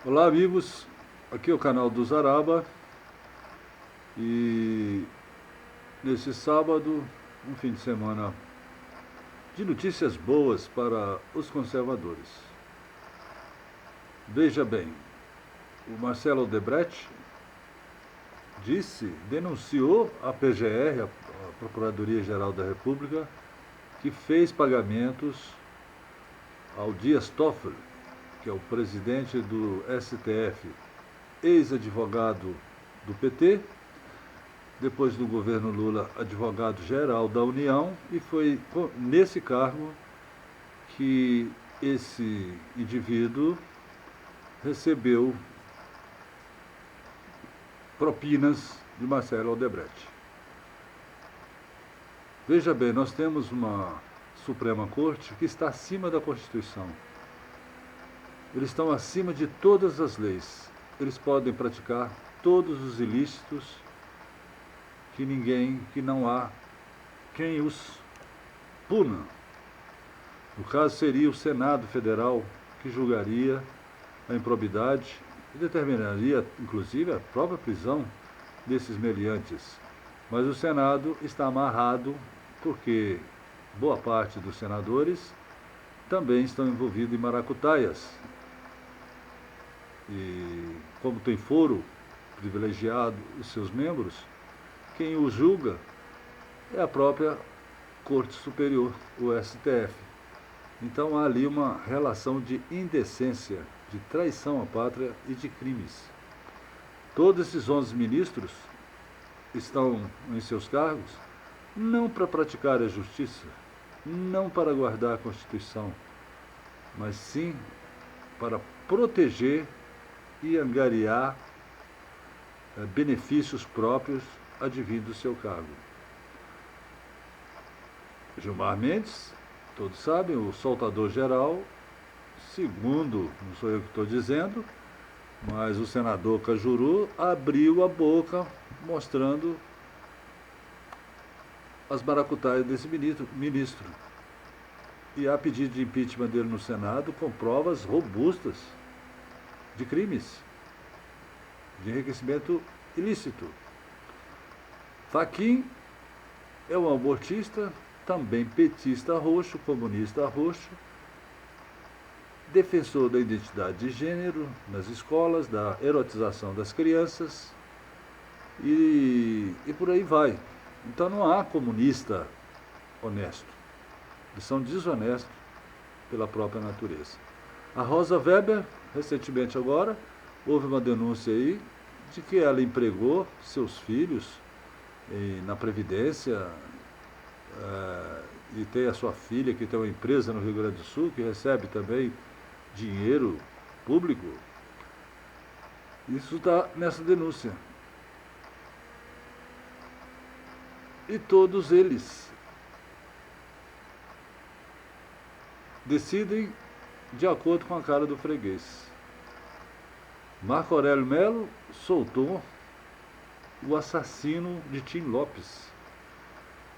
Olá, amigos, aqui é o canal do Zaraba e nesse sábado, um fim de semana de notícias boas para os conservadores. Veja bem, o Marcelo Odebrecht denunciou a PGR, a Procuradoria-Geral da República, que fez pagamentos ao Dias Toffoli, que é o presidente do STF, ex-advogado do PT, depois do governo Lula, advogado-geral da União, e foi nesse cargo que esse indivíduo recebeu propinas de Marcelo Odebrecht. Veja bem, nós temos uma Suprema Corte que está acima da Constituição. Eles estão acima de todas as leis. Eles podem praticar todos os ilícitos que não há quem os puna. No caso, seria o Senado Federal que julgaria a improbidade e determinaria, inclusive, a própria prisão desses meliantes. Mas o Senado está amarrado porque boa parte dos senadores também estão envolvidos em maracutaias. E como tem foro privilegiado os seus membros, quem o julga é a própria Corte Superior, o STF. Então há ali uma relação de indecência, de traição à pátria e de crimes. Todos esses 11 ministros estão em seus cargos não para praticar a justiça, não para guardar a Constituição, mas sim para proteger e angariar benefícios próprios advindo do seu cargo. Gilmar Mendes, todos sabem, o soltador geral, segundo, não sou eu que estou dizendo, mas o senador Cajuru abriu a boca mostrando as maracutaias desse ministro. E há pedido de impeachment dele no Senado com provas robustas de crimes, de enriquecimento ilícito. Fachin é um abortista, também petista roxo, comunista roxo, defensor da identidade de gênero nas escolas, da erotização das crianças e por aí vai. Então não há comunista honesto. Eles são desonestos pela própria natureza. A Rosa Weber, recentemente agora, houve uma denúncia aí de que ela empregou seus filhos na Previdência, e tem a sua filha que tem uma empresa no Rio Grande do Sul, que recebe também dinheiro público. Isso está nessa denúncia. E todos eles decidem de acordo com a cara do freguês. Marco Aurélio Melo soltou o assassino de Tim Lopes.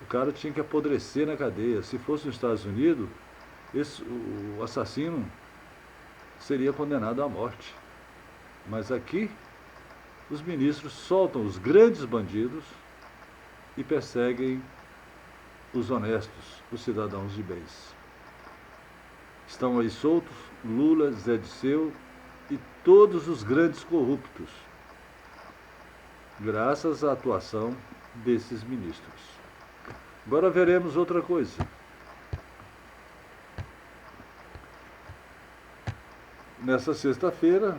O cara tinha que apodrecer na cadeia. Se fosse nos Estados Unidos, o assassino seria condenado à morte. Mas aqui, os ministros soltam os grandes bandidos e perseguem os honestos, os cidadãos de bens. Estão aí soltos Lula, Zé Disseu e todos os grandes corruptos, graças à atuação desses ministros. Agora veremos outra coisa. Nessa sexta-feira,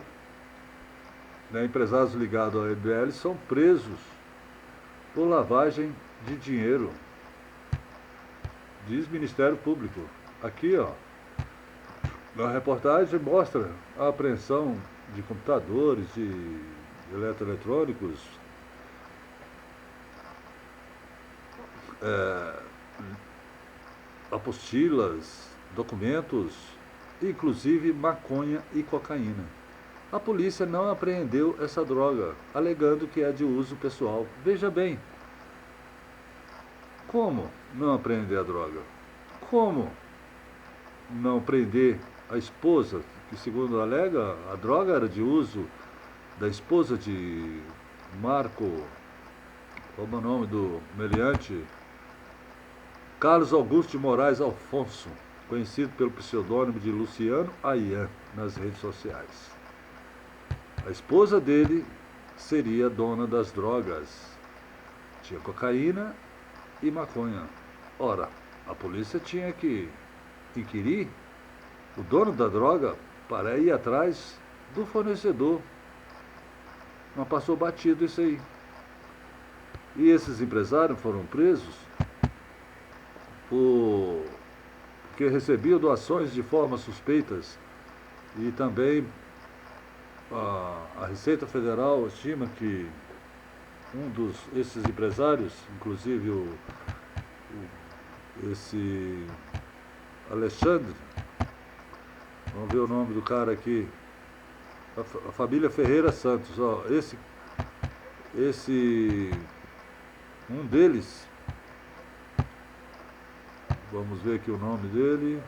empresários ligados ao MBL são presos por lavagem de dinheiro. Diz Ministério Público. Aqui, ó, na reportagem mostra a apreensão de computadores, de eletroeletrônicos, apostilas, documentos, inclusive maconha e cocaína. A polícia não apreendeu essa droga, alegando que é de uso pessoal. Veja bem, como não apreender a droga? Como não prender a esposa que, segundo alega, a droga era de uso da esposa de Marco, como é o nome do meliante, Carlos Augusto de Moraes Alfonso, conhecido pelo pseudônimo de Luciano Ayan nas redes sociais. A esposa dele seria dona das drogas. Tinha cocaína e maconha. Ora, a polícia tinha que inquirir o dono da droga para ir atrás do fornecedor. Mas passou batido isso aí. E esses empresários foram presos porque recebiam doações de formas suspeitas. E também a Receita Federal estima que esses empresários, inclusive esse Alexandre, vamos ver o nome do cara aqui, a família Ferreira Santos, ó, um deles, vamos ver aqui o nome dele,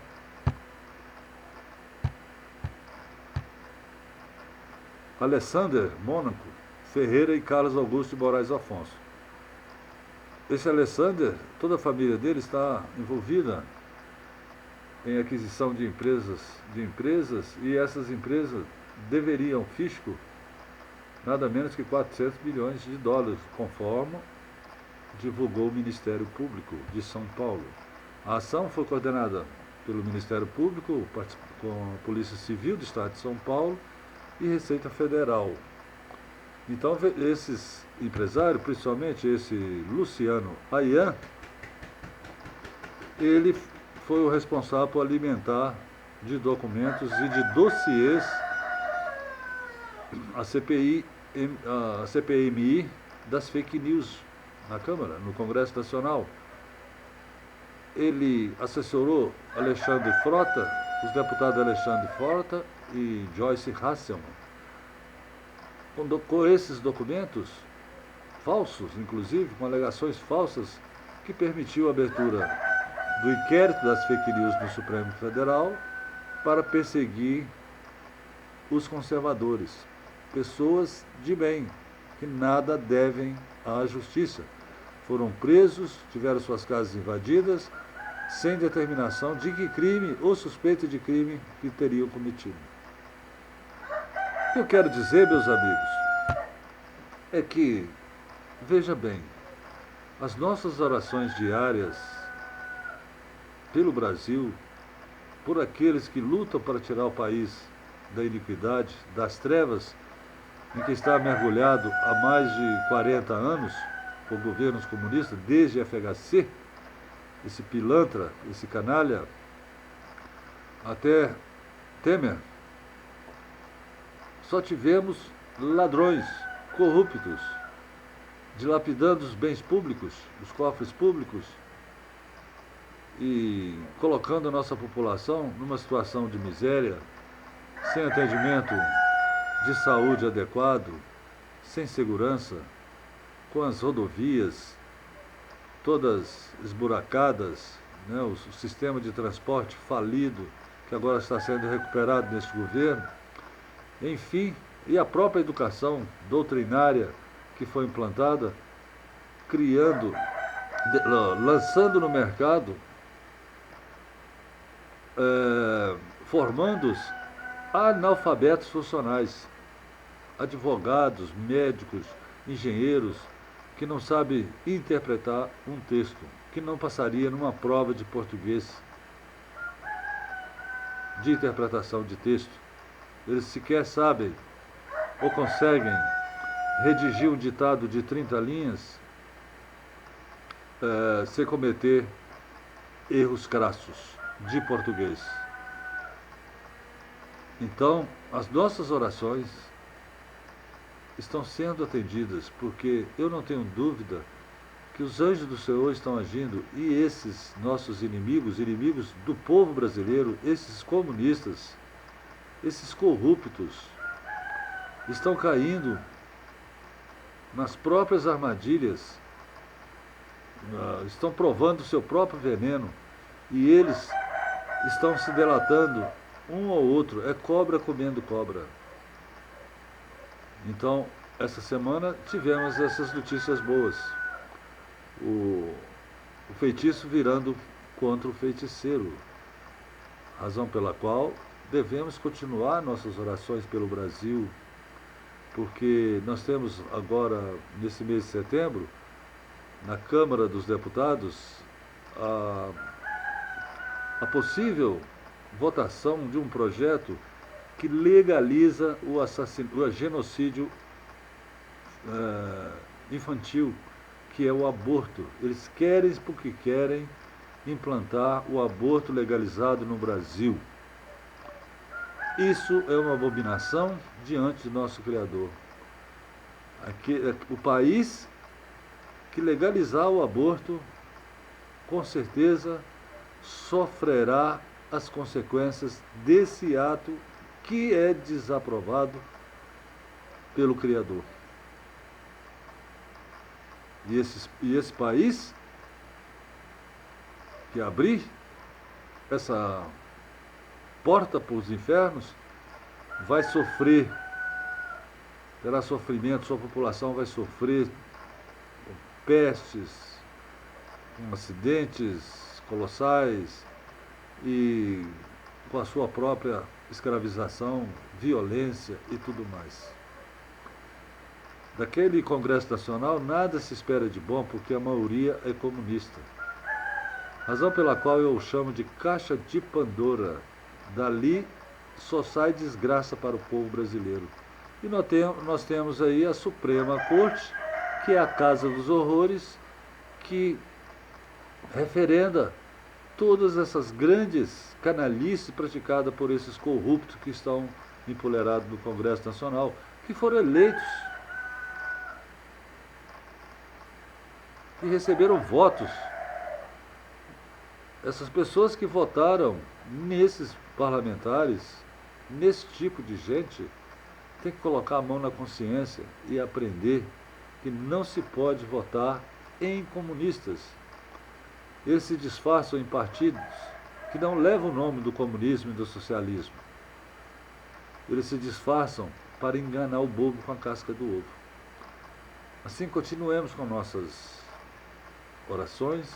Alessander Mônaco Ferreira e Carlos Augusto de Moraes Afonso. Esse Alessander, toda a família dele está envolvida em aquisição de empresas e essas empresas deveriam ao fisco nada menos que 400 milhões de dólares, conforme divulgou o Ministério Público de São Paulo. A ação foi coordenada pelo Ministério Público, com a Polícia Civil do Estado de São Paulo e Receita Federal. Então, esses empresários, principalmente esse Luciano Ayan, ele foi o responsável por alimentar de documentos e de dossiês a CPMI das fake news na Câmara, no Congresso Nacional. Ele assessorou Alexandre Frota, os deputados Alexandre Frota e Joyce Hasselmann, com esses documentos falsos, inclusive com alegações falsas, que permitiu a abertura do inquérito das fake news no Supremo Federal para perseguir os conservadores, pessoas de bem, que nada devem à justiça. Foram presos, tiveram suas casas invadidas, sem determinação de que crime ou suspeita de crime que teriam cometido. O que eu quero dizer, meus amigos, é que, veja bem, as nossas orações diárias pelo Brasil, por aqueles que lutam para tirar o país da iniquidade, das trevas em que está mergulhado há mais de 40 anos por governos comunistas, desde FHC, esse pilantra, esse canalha, até Temer, só tivemos ladrões, corruptos, dilapidando os bens públicos, os cofres públicos, e colocando a nossa população numa situação de miséria, sem atendimento de saúde adequado, sem segurança, com as rodovias todas esburacadas, né, o sistema de transporte falido, que agora está sendo recuperado neste governo, enfim, e a própria educação doutrinária que foi implantada, lançando no mercado formandos analfabetos funcionais, advogados, médicos, engenheiros, que não sabem interpretar um texto, que não passaria numa prova de português, de interpretação de texto. Eles sequer sabem ou conseguem redigir um ditado de 30 linhas sem cometer erros crassos de português. Então, as nossas orações estão sendo atendidas, porque eu não tenho dúvida que os anjos do Senhor estão agindo e esses nossos inimigos, inimigos do povo brasileiro, esses comunistas, esses corruptos, estão caindo nas próprias armadilhas, estão provando o seu próprio veneno e eles estão se delatando um ou outro, é cobra comendo cobra. Então, essa semana tivemos essas notícias boas. O feitiço virando contra o feiticeiro, razão pela qual devemos continuar nossas orações pelo Brasil, porque nós temos agora, nesse mês de setembro, na Câmara dos Deputados, a, a possível votação de um projeto que legaliza o genocídio infantil, que é o aborto. Eles querem, porque querem, implantar o aborto legalizado no Brasil. Isso é uma abominação diante do nosso Criador. O país que legalizar o aborto, com certeza, sofrerá as consequências desse ato que é desaprovado pelo Criador. E esse país que abrir essa porta para os infernos vai sofrer, terá sofrimento, sua população vai sofrer pestes, acidentes colossais e com a sua própria escravização, violência e tudo mais. Daquele Congresso Nacional nada se espera de bom, porque a maioria é comunista. Razão pela qual eu o chamo de caixa de Pandora. Dali só sai desgraça para o povo brasileiro. E nós temos aí a Suprema Corte, que é a Casa dos Horrores, que referenda todas essas grandes canalices praticadas por esses corruptos que estão empolerados no Congresso Nacional, que foram eleitos e receberam votos. Essas pessoas que votaram nesses parlamentares, nesse tipo de gente, tem que colocar a mão na consciência e aprender que não se pode votar em comunistas. Eles se disfarçam em partidos que não levam o nome do comunismo e do socialismo. Eles se disfarçam para enganar o bobo com a casca do ovo. Assim, continuemos com nossas orações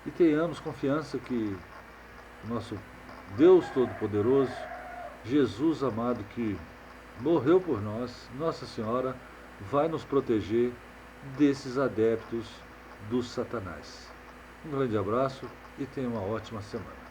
e tenhamos confiança que nosso Deus Todo-Poderoso, Jesus amado, que morreu por nós, Nossa Senhora, vai nos proteger desses adeptos do Satanás. Um grande abraço e tenha uma ótima semana.